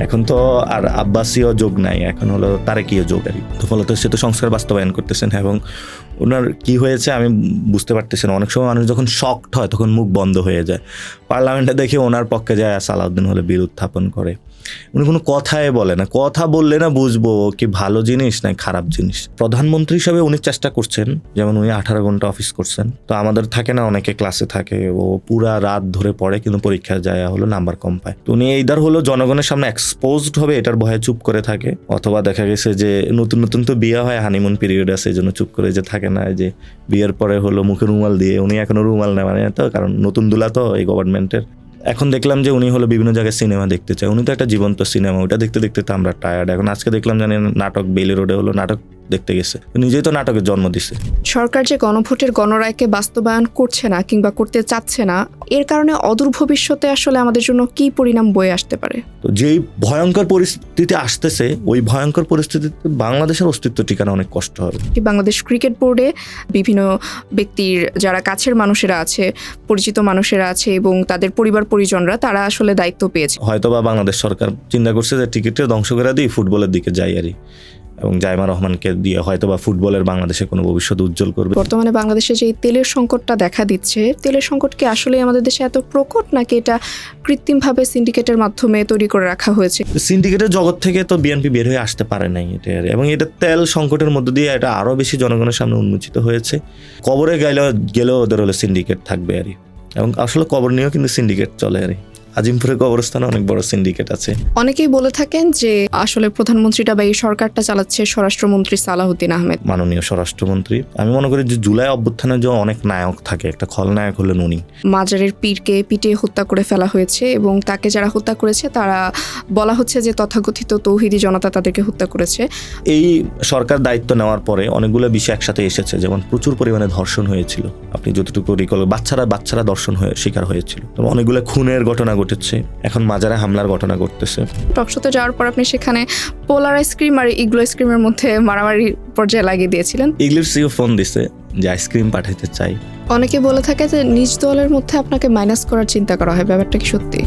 এখন তো আর আব্বাসীয় যোগ নাই, এখন হলো তারেকীয় যোগ আর কি। তো ফলত সে তো সংস্কার বাস্তবায়ন করতেছেন এবং ওনার কি হয়েছে আমি বুঝতে পারতেছি না। অনেক সময় মানুষ যখন শকড হয় তখন মুখ বন্ধ হয়ে যায়। পার্লামেন্টে দেখে ওনার পক্ষে যায় সালাউদ্দিন হলে বিল উত্থাপন করে, উনি কোনো কথাই বলে না। কথা বললে না বুঝবো কি ভালো জিনিস না খারাপ জিনিস। প্রধানমন্ত্রী হিসাবে উনি চেষ্টা করছেন, যেমন উনি 18 ঘন্টা অফিস করছেন। তো আমাদের থাকে না, অনেকে ক্লাসে থাকে, ও পুরা রাত ধরে পড়ে কিন্তু পরীক্ষায় যায় হলো নাম্বার কম পায়। তো উনি এইদার হলো জনগণের সামনে এক্সপোজড হবে এটার ভয়ে চুপ করে থাকে, অথবা দেখা গেছে যে নতুন নতুন তো বিয়ে হয়, হানিমুন পিরিয়ড আছে, এই জন্য চুপ করে যে থাকে না, যে বিয়ের পরে হলো মুখে রুমাল দিয়ে, উনি এখনো রুমাল নেওয়া নেই তো, কারণ নতুন দুলা তো এই গভর্নমেন্টের। এখন দেখলাম যে উনি হলো বিভিন্ন জায়গায় সিনেমা দেখতে চায়, উনি তো একটা জীবন্ত সিনেমা, ওটা দেখতে দেখতে তো আমরা টায়ার্ড। এখন আজকে দেখলাম জানি নাটক বেইলি রোডে হলো নাটক দেখতে গেছে, নিজেই তো নাটকের জন্ম দিছে। সরকার যে গণভোটের গণরায়কে বাস্তবায়ন করছে না কিংবা করতে চাচ্ছে না, এর কারণে অদূর ভবিষ্যতে আসলে আমাদের জন্য কি পরিণাম বয়ে আসতে পারে? তো যেই ভয়ঙ্কর পরিস্থিতি আসতেছে, ওই ভয়ঙ্কর পরিস্থিতিতে বাংলাদেশের অস্তিত্ব ঠিকানা অনেক কষ্ট হবে। বাংলাদেশ ক্রিকেট বোর্ডে বিভিন্ন ব্যক্তির যারা কাছের মানুষেরা আছে, পরিচিত মানুষেরা আছে এবং তাদের পরিবার পরিজনরা, তারা আসলে দায়িত্ব পেয়েছে। হয়তোবা বাংলাদেশ সরকার চিন্তা করছে যে টিকিটটা ধ্বংস করে দিই, ফুটবলের দিকে যাই আরই, এবং জাইমা রহমানকে দিয়ে হয়তোবা ফুটবলের বাংলাদেশে কোনো ভবিষ্যৎ উজ্জ্বল করবে। বর্তমানে বাংলাদেশে যে তেলের সংকটটা দেখা দিচ্ছে, তেলের সংকট কি আসলে আমাদের দেশে এত প্রকট, নাকি এটা কৃত্রিমভাবে সিন্ডিকেটের মাধ্যমে তৈরি করে রাখা হয়েছে? সিন্ডিকেটের জগৎ থেকে তো বিএনপি বের হয়ে আসতে পারে নাই এটা, এবং এটা তেল সংকটের মধ্য দিয়ে এটা আরো বেশি জনগণের সামনে উন্মোচিত হয়েছে। কবরে গেলেও ওদের হলো সিন্ডিকেট থাকবে আরই, এবং আসলে কবর নিয়েও কিন্তু সিন্ডিকেট চলে আরই। আজিমপুরের কবরস্থানে অনেক বড় সিন্ডিকেট আছে। অনেকেই বলে থাকেন যে আসলে প্রধানমন্ত্রীটা বা এই সরকারটা চালাচ্ছে স্বরাষ্ট্রমন্ত্রী সালাউদ্দিন আহমেদ, মাননীয় স্বরাষ্ট্রমন্ত্রী। আমি মনে করি যে জুলাই অভ্যুত্থানের যে অনেক নায়ক থাকে, একটা খলনায়ক হলেন উনি। মাজারের পীরকে পিটিয়ে হত্যা করে ফেলা হয়েছে এবং তাকে যারা হত্যা করেছে তারা বলা হচ্ছে যে তথাকথিত তৌহিদি জনতা তাদেরকে হত্যা করেছে। এই সরকার দায়িত্ব নেওয়ার পরে অনেকগুলো বিষয় একসাথে এসেছে, যেমন প্রচুর পরিমাণে ধর্ষণ হয়েছিল, আপনি যতটুকু রিকল, বাচ্চারা ধর্ষণ শিকার হয়েছিল, অনেকগুলো খুনের ঘটনা ঘটেছে, এখন মাজারে হামলার ঘটনা ঘটতেছে। টকশোতে যাওয়ার পর আপনি সেখানে পোলার আইসক্রিম আর ইগলো আইসক্রিমের মধ্যে মারামারি পর্যায়ে লাগিয়ে দিয়েছিলেন। ইগলির সিও ফোন দিছে যে আইসক্রিম পাঠাইতে চাই। অনেকে বলে থাকে যে নিজ দলের মধ্যে আপনাকে মাইনাস করার চিন্তা করা হয়, ব্যাপারটা কি সত্যি?